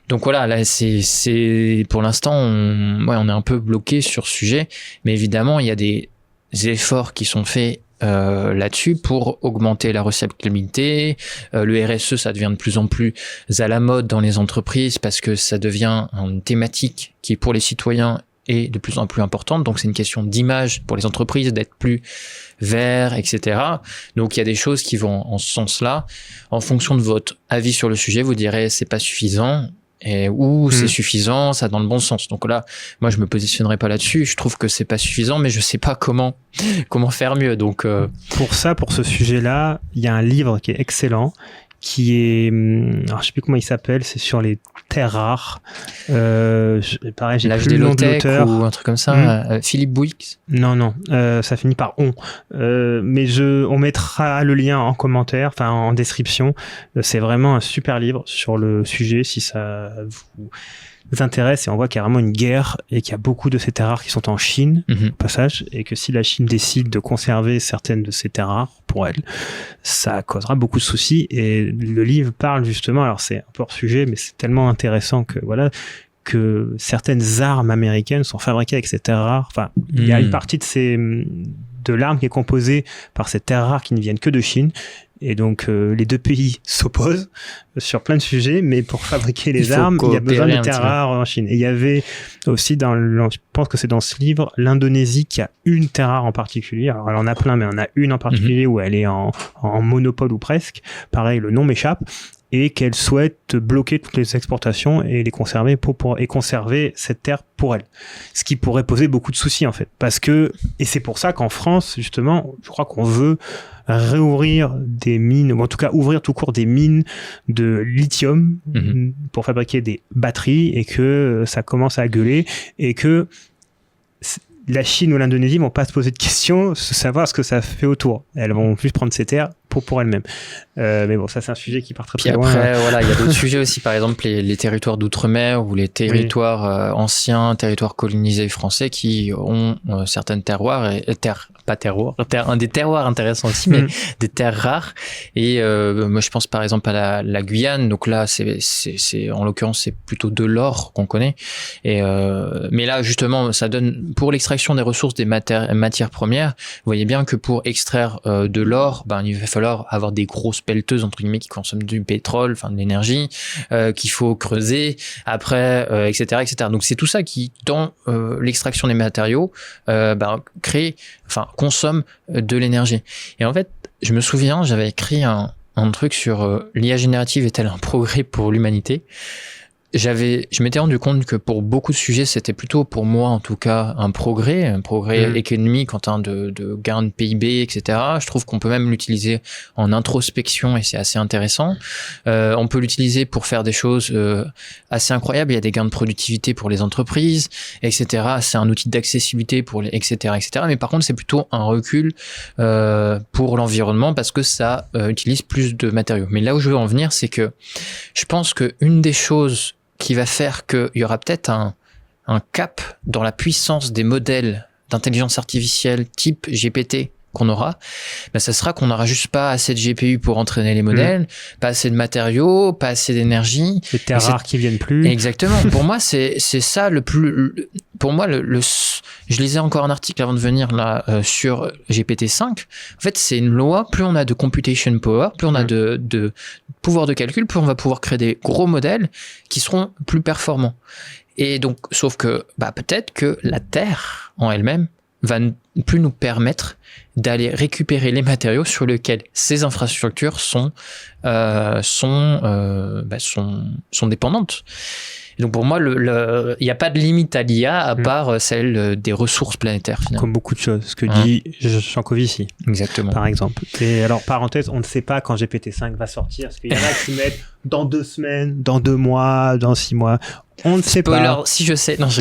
Donc voilà, là c'est pour l'instant on est un peu bloqué sur ce sujet, mais évidemment il y a des efforts qui sont faits là-dessus pour augmenter la recyclabilité. Le RSE, ça devient de plus en plus à la mode dans les entreprises parce que ça devient une thématique qui pour les citoyens est de plus en plus importante. Donc c'est une question d'image pour les entreprises, d'être plus vert, etc. Donc il y a des choses qui vont en ce sens-là. En fonction de votre avis sur le sujet, vous direz c'est pas suffisant. Ou c'est suffisant, ça dans le bon sens. Donc là, moi je me positionnerai pas là-dessus. Je trouve que c'est pas suffisant, mais je sais pas comment faire mieux. Donc pour ce sujet-là, il y a un livre qui est excellent, qui est, alors je sais plus comment il s'appelle, c'est sur les terres rares. Pareil, j'ai l'âge plus le nom de des l'auteur ou un truc comme ça. Philippe Bouix. Non, ça finit par on. Mais on mettra le lien en commentaire, enfin en description. C'est vraiment un super livre sur le sujet si ça vous intéresse, et on voit qu'il y a vraiment une guerre et qu'il y a beaucoup de ces terres rares qui sont en Chine, au passage, et que si la Chine décide de conserver certaines de ces terres rares pour elle, ça causera beaucoup de soucis. Et le livre parle justement, alors c'est un peu hors sujet, mais c'est tellement intéressant que voilà, que certaines armes américaines sont fabriquées avec ces terres rares. Enfin, il y a une partie de l'arme qui est composée par ces terres rares qui ne viennent que de Chine. Et donc, les deux pays s'opposent sur plein de sujets, mais pour fabriquer les armes, il y a besoin de terres rares en Chine. Et il y avait aussi je pense que c'est dans ce livre, l'Indonésie qui a une terre rare en particulier. Alors, elle en a plein, mais on a une en particulier où elle est en monopole ou presque. Pareil, le nom m'échappe. Et qu'elle souhaite bloquer toutes les exportations et les conserver et conserver cette terre pour elle. Ce qui pourrait poser beaucoup de soucis, en fait. Et c'est pour ça qu'en France, justement, je crois qu'on veut réouvrir des mines, ou en tout cas ouvrir tout court des mines de lithium pour fabriquer des batteries, et que ça commence à gueuler, et que la Chine ou l'Indonésie vont pas se poser de questions, savoir ce que ça fait autour. Elles vont juste prendre ces terres pour elles-mêmes. Mais bon, ça c'est un sujet qui part très loin. Puis après, voilà, il y a d'autres sujets aussi, par exemple les territoires d'outre-mer ou les territoires anciens, territoires colonisés français qui ont certaines terroirs des terroirs intéressants aussi, mais des terres rares. Et moi je pense par exemple à la Guyane. Donc là, c'est en l'occurrence c'est plutôt de l'or qu'on connaît. Et mais là justement, ça donne pour l'extraction des ressources des matières premières. Vous voyez bien que pour extraire de l'or, il va falloir avoir des grosses pelleteuses entre guillemets qui consomment du pétrole, enfin de l'énergie, qu'il faut creuser après, etc. Donc c'est tout ça qui dans l'extraction des matériaux consomme de l'énergie. Et en fait, je me souviens, j'avais écrit un truc sur l'IA générative est-elle un progrès pour l'humanité. Je m'étais rendu compte que pour beaucoup de sujets, c'était plutôt pour moi en tout cas un progrès économique en termes de gain de PIB, etc. Je trouve qu'on peut même l'utiliser en introspection et c'est assez intéressant. On peut l'utiliser pour faire des choses assez incroyables. Il y a des gains de productivité pour les entreprises, etc. C'est un outil d'accessibilité pour les, etc. Mais par contre, c'est plutôt un recul pour l'environnement parce que ça utilise plus de matériaux. Mais là où je veux en venir, c'est que je pense que une des choses qui va faire qu'il y aura peut-être un cap dans la puissance des modèles d'intelligence artificielle type GPT qu'on aura, ça sera qu'on n'aura juste pas assez de GPU pour entraîner les modèles, pas assez de matériaux, pas assez d'énergie. Les terres rares qui viennent plus. Exactement. Pour moi, c'est ça le plus... Pour moi, je lisais encore un article avant de venir là sur GPT-5. En fait, c'est une loi. Plus on a de computation power, plus on a de pouvoir de calcul, plus on va pouvoir créer des gros modèles qui seront plus performants. Et donc, sauf que peut-être que la Terre en elle-même va plus nous permettre d'aller récupérer les matériaux sur lesquels ces infrastructures sont dépendantes. Et donc pour moi, il n'y a pas de limite à l'IA à part celle des ressources planétaires, finalement. Comme beaucoup de choses, ce que dit Jancovici. Exactement. Par exemple. Et alors, parenthèse, on ne sait pas quand GPT-5 va sortir, parce qu'il y en a qui mettent dans 2 semaines, dans 2 mois, dans 6 mois. On ne sait Spoiler, pas. Si je sais, non, je...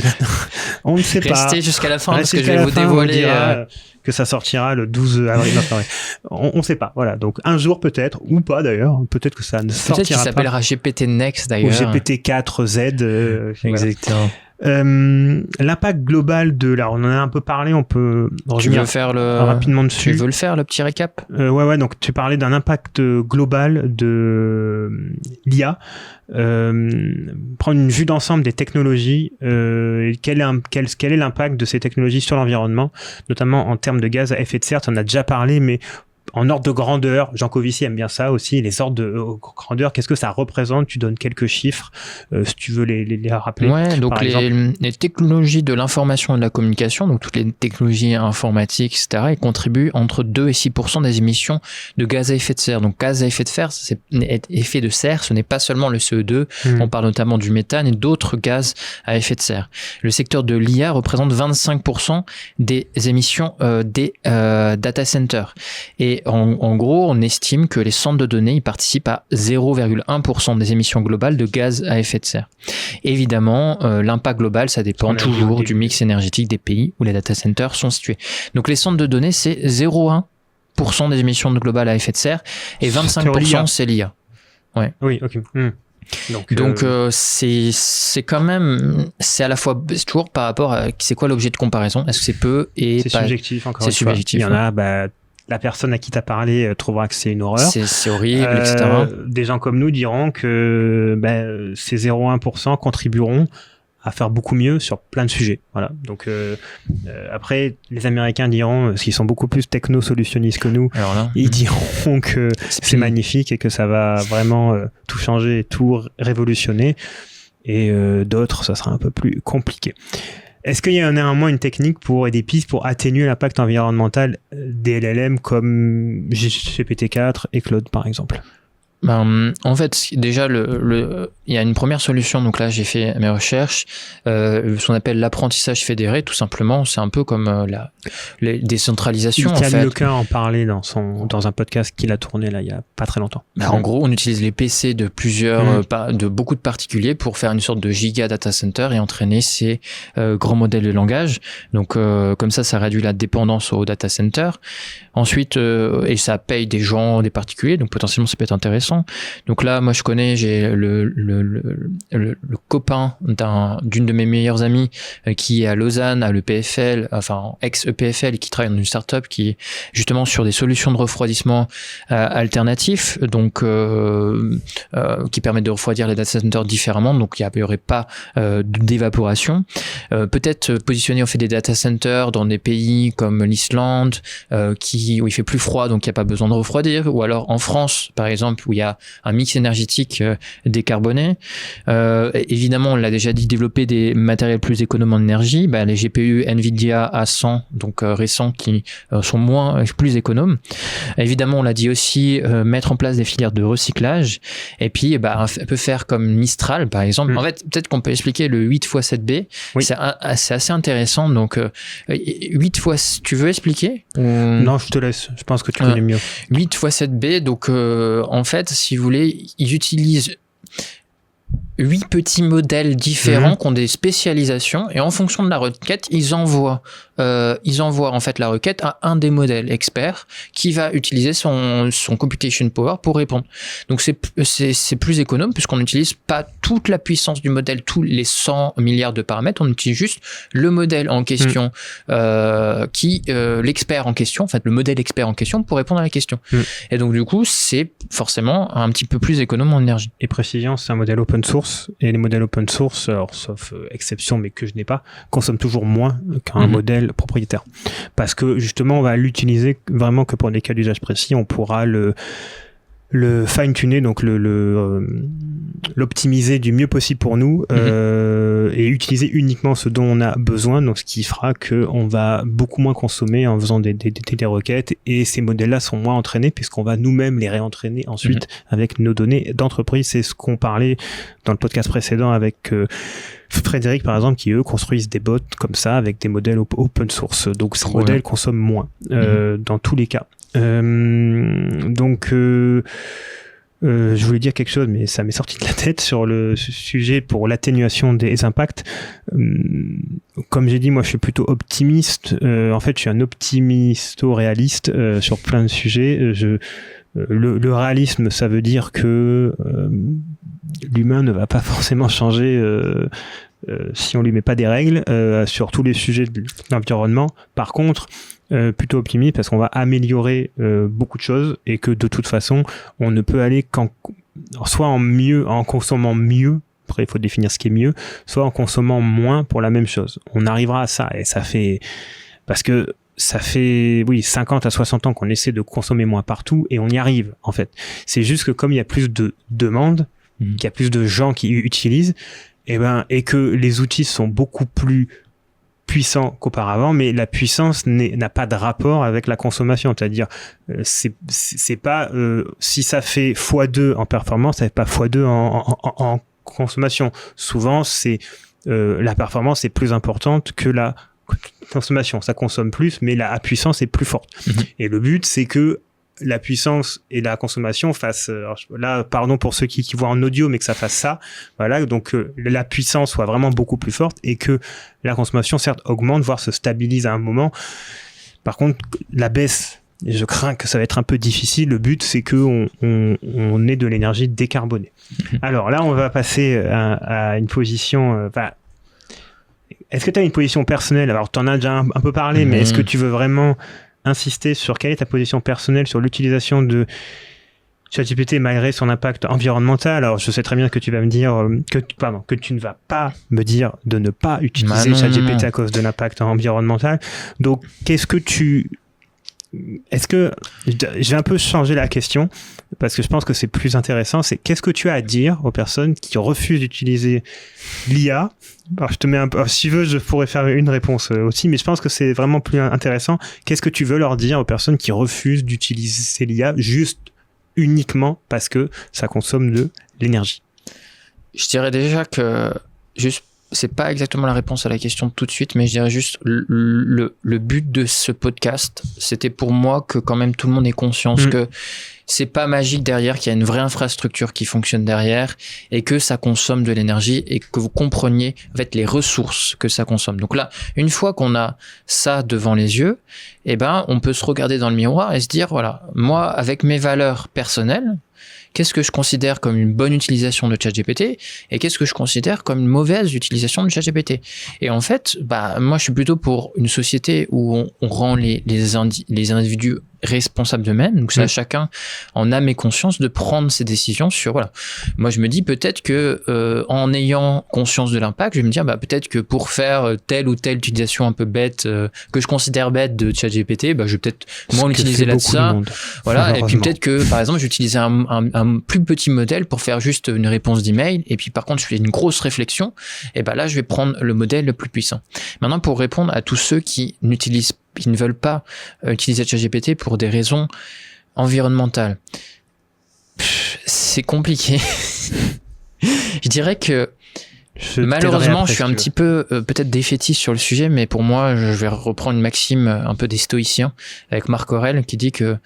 On ne sait pas. Restez jusqu'à la fin parce que je Jusqu'à vais la vous fin, dévoiler. on dira que ça sortira le 12 avril. Non, c'est vrai. On ne sait pas. Voilà. Donc, un jour peut-être, ou pas d'ailleurs. Peut-être que ça ne sortira pas. Peut-être qu'il s'appellera GPT Next d'ailleurs. Ou GPT-4Z. Exactement. L'impact global on en a un peu parlé, on peut revenir rapidement dessus. Tu veux le faire, le petit récap? Ouais, donc tu parlais d'un impact global de l'IA. Prendre une vue d'ensemble des technologies, quel est l'impact de ces technologies sur l'environnement, notamment en termes de gaz à effet de serre. Tu en as déjà parlé, mais en ordre de grandeur, Jancovici aime bien ça aussi, les ordres de grandeur, qu'est-ce que ça représente? Tu donnes quelques chiffres, si tu veux les rappeler. Ouais, donc les technologies de l'information et de la communication, donc toutes les technologies informatiques, etc., elles contribuent entre 2 et 6% des émissions de gaz à effet de serre. Donc gaz à effet de serre, effet de serre, ce n'est pas seulement le CO2, on parle notamment du méthane et d'autres gaz à effet de serre. Le secteur de l'IA représente 25% des émissions des data centers. Et en gros, on estime que les centres de données ils participent à 0,1% des émissions globales de gaz à effet de serre. Évidemment, l'impact global, ça dépend toujours du mix énergétique des pays où les data centers sont situés. Donc les centres de données, c'est 0,1% des émissions globales à effet de serre et 25% c'est l'IA. Ouais. Oui, ok. Donc c'est quand même, c'est à la fois, c'est toujours par rapport à c'est quoi l'objet de comparaison, est-ce que c'est peu et c'est pas, subjectif encore c'est subjectif. Il y en a, la personne à qui tu as parlé trouvera que c'est une horreur. C'est horrible, etc. Des gens comme nous diront que ces 0,1% contribueront à faire beaucoup mieux sur plein de sujets. Voilà. Donc après, les Américains diront, parce qu'ils sont beaucoup plus techno-solutionnistes que nous, ils diront que c'est magnifique et que ça va vraiment tout changer, tout révolutionner. Et d'autres, ça sera un peu plus compliqué. Est-ce qu'il y a néanmoins une technique et des pistes pour atténuer l'impact environnemental des LLM comme GPT-4 et Claude, par exemple? En fait, déjà, il y a une première solution. Donc là, j'ai fait mes recherches. Ce qu'on appelle l'apprentissage fédéré, tout simplement. C'est un peu comme les décentralisations. Cal Lequin en parlait dans un podcast qu'il a tourné là il y a pas très longtemps. En gros, on utilise les PC de de beaucoup de particuliers pour faire une sorte de giga data center et entraîner ces grands modèles de langage. Donc comme ça réduit la dépendance au data center. Ensuite, et ça paye des gens, des particuliers. Donc potentiellement, ça peut être intéressant. Donc là, moi, j'ai le copain d'une de mes meilleures amies qui est à Lausanne, à l'EPFL, enfin ex-EPFL, qui travaille dans une startup qui est justement sur des solutions de refroidissement alternatifs, donc qui permettent de refroidir les data centers différemment. Donc il n'y aurait pas d'évaporation. Peut-être positionner en fait des data centers dans des pays comme l'Islande, où il fait plus froid, donc il n'y a pas besoin de refroidir, ou alors en France, par exemple, où il y a un mix énergétique décarboné. Évidemment, on l'a déjà dit, développer des matériels plus économes en énergie. Les GPU NVIDIA A100, donc récents, qui sont plus économes. Évidemment, on l'a dit aussi, mettre en place des filières de recyclage. Et puis, elle peut faire comme Mistral, par exemple. En fait, peut-être qu'on peut expliquer le 8x7B. Oui. C'est assez intéressant. Donc, 8x... Tu veux expliquer Non, je te laisse. Je pense que tu connais mieux. 8x7B, donc en fait, si vous voulez, ils utilisent 8 petits modèles différents qui ont des spécialisations et en fonction de la requête, ils envoient en fait la requête à un des modèles experts qui va utiliser son computation power pour répondre. Donc c'est plus économe puisqu'on n'utilise pas toute la puissance du modèle, tous les 100 milliards de paramètres, on utilise juste le modèle en question l'expert en question, en fait le modèle expert en question pour répondre à la question. Et donc du coup, c'est forcément un petit peu plus économe en énergie. Et précision, c'est un modèle open source. Et les modèles open source, alors, sauf exception, mais que je n'ai pas, consomment toujours moins qu'un modèle propriétaire. Parce que justement, on va l'utiliser vraiment que pour des cas d'usage précis. On pourra le fine-tuner, donc l'optimiser du mieux possible pour nous et utiliser uniquement ce dont on a besoin, donc ce qui fera qu'on va beaucoup moins consommer en faisant des requêtes, et ces modèles-là sont moins entraînés puisqu'on va nous-mêmes les réentraîner ensuite avec nos données d'entreprise. C'est ce qu'on parlait dans le podcast précédent avec Frédéric par exemple, qui eux construisent des bots comme ça avec des modèles open source, donc ces modèles consomment moins dans tous les cas. Je voulais dire quelque chose, mais ça m'est sorti de la tête sur le sujet pour l'atténuation des impacts. Comme j'ai dit, moi, je suis plutôt optimiste. En fait, je suis un optimisto-réaliste sur plein de sujets. Le réalisme, ça veut dire que l'humain ne va pas forcément changer si on lui met pas des règles sur tous les sujets de l'environnement. Par contre, plutôt optimiste parce qu'on va améliorer beaucoup de choses et que de toute façon on ne peut aller soit en consommant mieux, après il faut définir ce qui est mieux, soit en consommant moins pour la même chose. On arrivera à ça, et ça fait 50 à 60 ans qu'on essaie de consommer moins partout et on y arrive en fait. C'est juste que comme il y a plus de demandes, qu'il y a plus de gens qui utilisent, et que les outils sont beaucoup plus puissant qu'auparavant, mais la puissance n'a pas de rapport avec la consommation. C'est-à-dire, c'est pas si ça fait x2 en performance, ça fait pas x2 en consommation. Souvent, c'est la performance est plus importante que la consommation. Ça consomme plus, mais la puissance est plus forte. Et le but, c'est que la puissance et la consommation fassent, là, pardon pour ceux qui voient en audio, mais que ça fasse ça, voilà, donc la puissance soit vraiment beaucoup plus forte et que la consommation, certes, augmente, voire se stabilise à un moment. Par contre, la baisse, je crains que ça va être un peu difficile. Le but, c'est qu'on ait de l'énergie décarbonée. Alors là, on va passer à une position... est-ce que tu as une position personnelle? Alors, tu en as déjà un peu parlé, mais est-ce que tu veux vraiment insister sur quelle est ta position personnelle sur l'utilisation de ChatGPT malgré son impact environnemental? Alors, je sais très bien que tu vas me dire que tu ne vas pas me dire de ne pas utiliser ChatGPT à cause de l'impact environnemental. Donc, je vais un peu changer la question parce que je pense que c'est plus intéressant. C'est qu'est-ce que tu as à dire aux personnes qui refusent d'utiliser l'IA? Alors, je te mets si tu veux, je pourrais faire une réponse aussi, mais je pense que c'est vraiment plus intéressant. Qu'est-ce que tu veux leur dire aux personnes qui refusent d'utiliser l'IA juste uniquement parce que ça consomme de l'énergie? Je dirais déjà que c'est pas exactement la réponse à la question tout de suite, mais je dirais juste le but de ce podcast, c'était pour moi que quand même tout le monde ait conscience que c'est pas magique derrière, qu'il y a une vraie infrastructure qui fonctionne derrière et que ça consomme de l'énergie et que vous compreniez en fait les ressources que ça consomme. Donc là, une fois qu'on a ça devant les yeux, on peut se regarder dans le miroir et se dire voilà, moi avec mes valeurs personnelles, qu'est-ce que je considère comme une bonne utilisation de ChatGPT et qu'est-ce que je considère comme une mauvaise utilisation de ChatGPT. Et en fait, moi je suis plutôt pour une société où on rend les individus responsables d'eux-mêmes, donc c'est à chacun en âme et conscience de prendre ses décisions sur voilà. Moi je me dis peut-être que en ayant conscience de l'impact, je vais me dire peut-être que pour faire telle ou telle utilisation un peu bête que je considère bête de ChatGPT, je vais peut-être moins l'utiliser là de ça. Voilà, et puis peut-être que par exemple j'utilisais un plus petit modèle pour faire juste une réponse d'email et puis par contre je fais une grosse réflexion et là je vais prendre le modèle le plus puissant. Maintenant pour répondre à tous ceux qui ne veulent pas utiliser ChatGPT pour des raisons environnementales. C'est compliqué. Je dirais que malheureusement, je suis un petit peu peut-être défaitiste sur le sujet, mais pour moi, je vais reprendre une maxime un peu des stoïciens avec Marc Aurèle qui dit que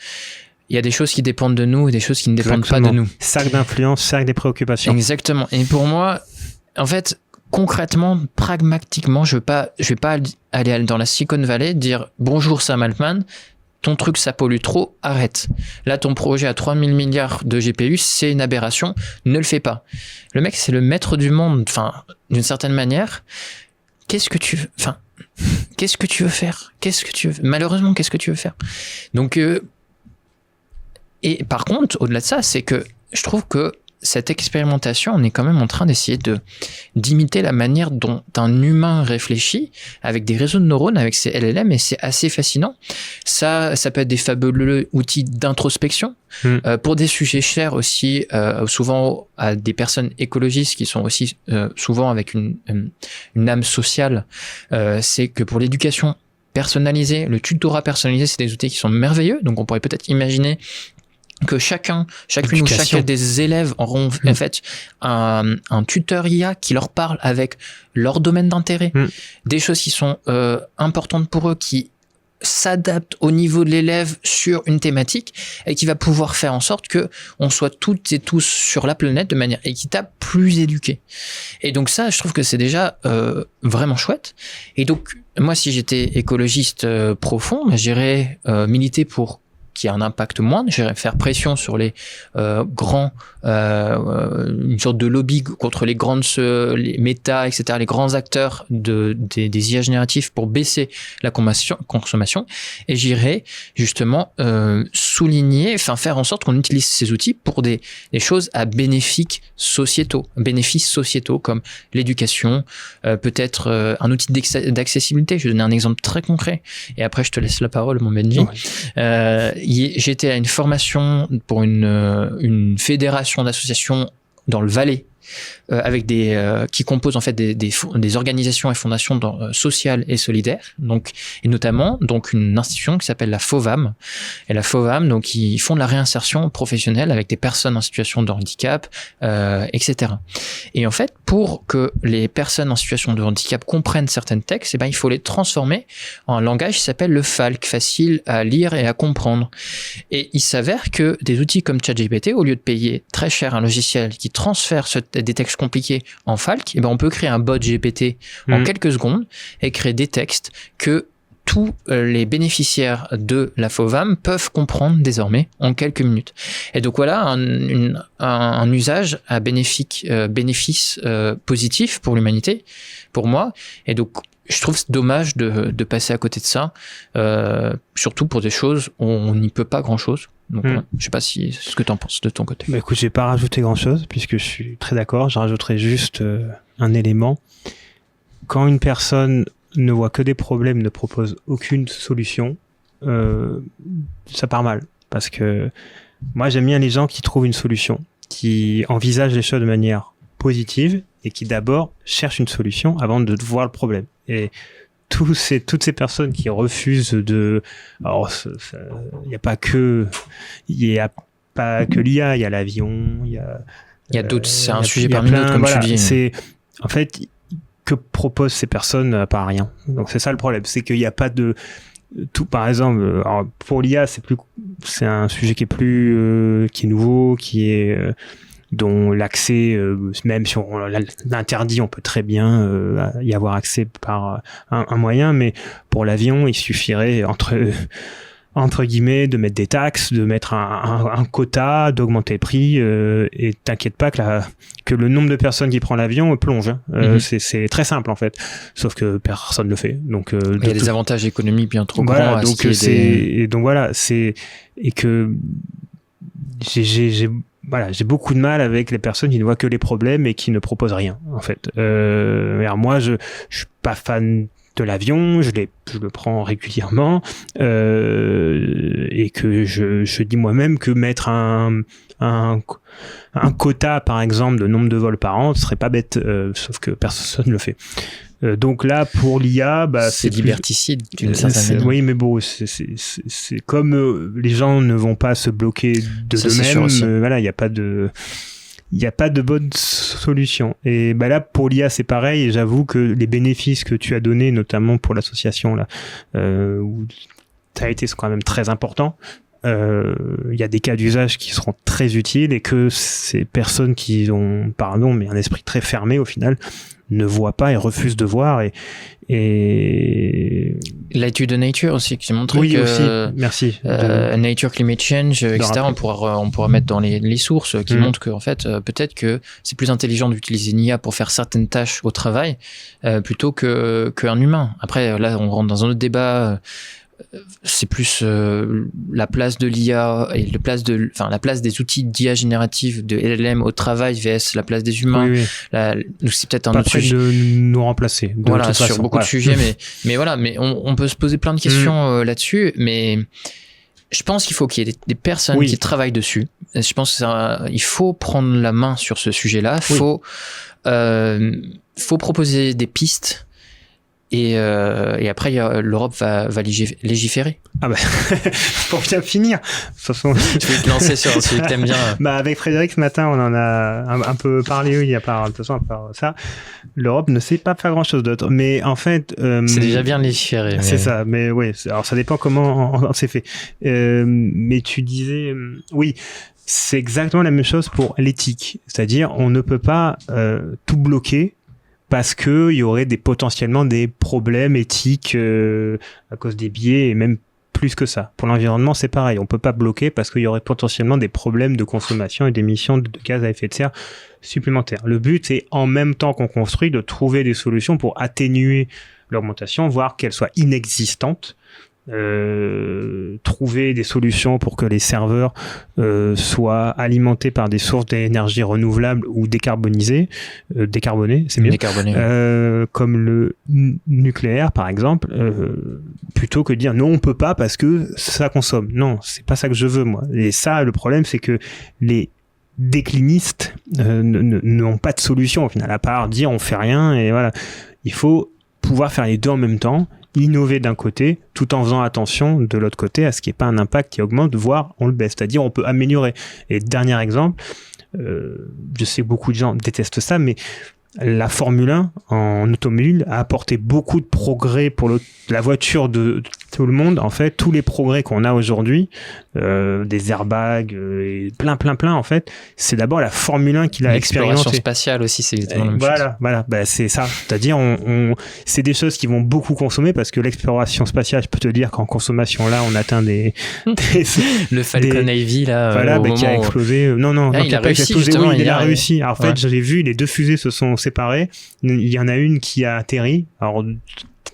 il y a des choses qui dépendent de nous et des choses qui ne dépendent pas de nous. Cercle d'influence, cercle des préoccupations. Exactement. Et pour moi, en fait, concrètement, pragmatiquement, je vais pas aller dans la Silicon Valley dire bonjour Sam Altman, ton truc ça pollue trop, arrête. Là ton projet à 3000 milliards de GPU, c'est une aberration, ne le fais pas. Le mec c'est le maître du monde, d'une certaine manière. Qu'est-ce que tu veux faire? Malheureusement, qu'est-ce que tu veux faire? Donc et par contre, au-delà de ça, c'est que je trouve que cette expérimentation, on est quand même en train d'essayer d'imiter la manière dont un humain réfléchit avec des réseaux de neurones, avec ces LLM, et c'est assez fascinant. Ça peut être des fabuleux outils d'introspection pour des sujets chers aussi, souvent à des personnes écologistes qui sont aussi souvent avec une âme sociale. C'est que pour l'éducation personnalisée, le tutorat personnalisé, c'est des outils qui sont merveilleux. Donc on pourrait peut-être imaginer que chacune ou chacun des élèves auront en fait un tuteur IA qui leur parle avec leur domaine d'intérêt, des choses qui sont importantes pour eux, qui s'adaptent au niveau de l'élève sur une thématique et qui va pouvoir faire en sorte que on soit toutes et tous sur la planète de manière équitable, plus éduqués. Et donc ça, je trouve que c'est déjà vraiment chouette. Et donc moi, si j'étais écologiste profond, j'irais militer pour qui a un impact moindre, j'irais faire pression sur les grands, une sorte de lobby contre les grandes, les méta, etc., les grands acteurs des IA génératifs pour baisser la consommation, et j'irais justement souligner, enfin faire en sorte qu'on utilise ces outils pour des choses à bénéfices sociétaux comme l'éducation, peut-être un outil d'accessibilité. Je vais donner un exemple très concret, et après je te laisse la parole, mon Benji. Ouais. J'étais à une formation pour une fédération d'associations dans le Valais, avec qui composent en fait des organisations et fondations sociales et solidaires, et notamment une institution qui s'appelle la FOVAM. Et la FOVAM, donc ils font de la réinsertion professionnelle avec des personnes en situation de handicap, etc. Et en fait, pour que les personnes en situation de handicap comprennent certains textes, il faut les transformer en un langage qui s'appelle le FALC, facile à lire et à comprendre. Et il s'avère que des outils comme ChatGPT, au lieu de payer très cher un logiciel qui transfère des textes compliqués en FALC, on peut créer un bot GPT en quelques secondes et créer des textes que tous les bénéficiaires de la FOVAM peuvent comprendre désormais en quelques minutes. Et donc voilà un usage à bénéfice positif pour l'humanité, pour moi. Et donc je trouve c'est dommage de passer à côté de ça, surtout pour des choses où on n'y peut pas grand-chose. Donc, je sais pas ce que tu en penses de ton côté. Écoute, j'ai pas rajouté grand-chose puisque je suis très d'accord. Je rajouterai juste un élément. Quand une personne ne voit que des problèmes, ne propose aucune solution, ça part mal. Parce que moi, j'aime bien les gens qui trouvent une solution, qui envisagent les choses de manière positive et qui d'abord cherchent une solution avant de voir le problème. Et toutes ces personnes qui refusent alors il n'y a pas que l'IA, il y a l'avion, il y a d'autres, c'est un sujet parmi d'autres, comme tu dis. C'est en fait, que proposent ces personnes? Pas rien. Donc c'est ça le problème, c'est qu'il n'y a pas de tout. Par exemple, alors pour l'IA, c'est un sujet qui est nouveau, dont l'accès, même si on l'interdit, on peut très bien y avoir accès par un moyen, mais pour l'avion, il suffirait entre guillemets de mettre des taxes, de mettre un quota, d'augmenter le prix, et t'inquiète pas que le nombre de personnes qui prend l'avion plonge. C'est très simple en fait, sauf que personne ne le fait. Donc il y a des avantages économiques bien trop grands. Donc j'ai beaucoup de mal avec les personnes qui ne voient que les problèmes et qui ne proposent rien, en fait. Moi, je suis pas fan de l'avion, je le prends régulièrement, et que je dis moi-même que mettre un quota, par exemple, de nombre de vols par an, ce serait pas bête, sauf que personne ne le fait. Donc là, pour l'IA, c'est liberticide d'une certaine manière. Oui, mais bon, c'est comme les gens ne vont pas se bloquer d'eux-mêmes. Voilà, il n'y a pas de bonne solution. Et là, pour l'IA, c'est pareil. Et j'avoue que les bénéfices que tu as donnés, notamment pour l'association là, où ça a été, c'est quand même très important. Il y a des cas d'usage qui seront très utiles et que ces personnes qui ont, mais un esprit très fermé au final, ne voient pas et refusent de voir. Et l'étude de Nature aussi qui montre oui, que aussi. Merci. Nature Climate Change, etc. On pourra mettre dans les sources qui montrent que en fait peut-être que c'est plus intelligent d'utiliser une IA pour faire certaines tâches au travail plutôt qu'un humain. Après là on rentre dans un autre débat c'est plus la place de l'IA et la place des outils d'IA générative de LLM au travail vs la place des humains. Oui. C'est peut-être un Pas autre près sujet. de nous remplacer. Voilà, sur beaucoup de sujets, mais voilà, mais on peut se poser plein de questions là-dessus, mais je pense qu'il faut qu'il y ait des personnes qui travaillent dessus. Je pense qu'il faut prendre la main sur ce sujet-là. Faut proposer des pistes. Et après, l'Europe va légiférer. Ah bah, pour bien finir. De toute façon, tu veux te lancer sur un sujet que t'aimes bien. Bah, avec Frédéric ce matin, on en a un peu parlé, oui, de toute façon, à part ça, l'Europe ne sait pas faire grand chose d'autre. Mais en fait. C'est déjà bien légiféré. C'est ça, mais oui. Alors, ça dépend comment on s'est fait. Mais tu disais, oui. C'est exactement la même chose pour l'éthique. C'est-à-dire, on ne peut pas tout bloquer parce que il y aurait potentiellement des problèmes éthiques à cause des biais et même plus que ça. Pour l'environnement, c'est pareil. On peut pas bloquer parce qu'il y aurait potentiellement des problèmes de consommation et d'émissions de gaz à effet de serre supplémentaires. Le but est, en même temps qu'on construit, de trouver des solutions pour atténuer l'augmentation, voire qu'elle soit inexistante. Trouver des solutions pour que les serveurs soient alimentés par des sources d'énergie renouvelables ou décarbonées, c'est mieux, comme le nucléaire par exemple, plutôt que de dire non on peut pas parce que ça consomme. Non, c'est pas ça que je veux moi. Et ça, le problème c'est que les déclinistes n'ont pas de solution au final, à part dire on fait rien et voilà. Il faut pouvoir faire les deux en même temps, innover d'un côté, tout en faisant attention de l'autre côté à ce qu'il n'y ait pas un impact qui augmente, voire on le baisse. C'est-à-dire on peut améliorer. Et dernier exemple, je sais que beaucoup de gens détestent ça, mais la Formule 1 en automobile a apporté beaucoup de progrès pour la voiture de tout le monde. En fait, tous les progrès qu'on a aujourd'hui, des airbags et plein, en fait, c'est d'abord la Formule 1 qui l'a expérimenté. L'exploration spatiale aussi, c'est exactement la même chose. Voilà, bah, c'est ça. C'est-à-dire, c'est des choses qui vont beaucoup consommer parce que l'exploration spatiale, je peux te dire qu'en consommation, là, on atteint le Falcon Heavy, là, voilà, qui a explosé. Non, il a réussi, il a réussi. Alors, en fait, j'ai vu, les deux fusées se sont séparées. Il y en a une qui a atterri. Alors,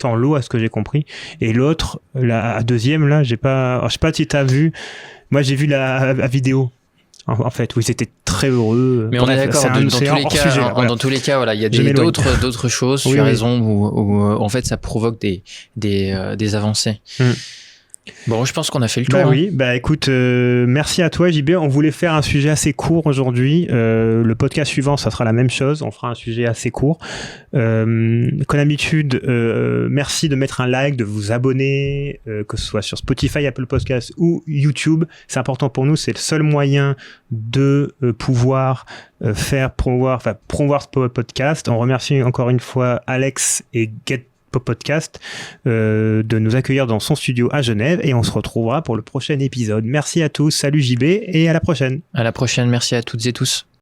en l'eau, à ce que j'ai compris, et l'autre, la deuxième, là, je sais pas si t'as vu. Moi, j'ai vu la vidéo. En fait, où ils étaient très heureux. Mais on est d'accord, dans tous les cas, voilà, il y a d'autres choses, tu as raison, où en fait, ça provoque des avancées. Bon, je pense qu'on a fait le tour. Oui, écoute, merci à toi JB. On voulait faire un sujet assez court aujourd'hui. Le podcast suivant, ça sera la même chose. On fera un sujet assez court. Comme d'habitude, merci de mettre un like, de vous abonner, que ce soit sur Spotify, Apple Podcasts ou YouTube. C'est important pour nous. C'est le seul moyen de pouvoir promouvoir ce podcast. On remercie encore une fois Alex et Get Podcast de nous accueillir dans son studio à Genève, et on se retrouvera pour le prochain épisode. Merci à tous, salut JB et à la prochaine. À la prochaine, merci à toutes et tous.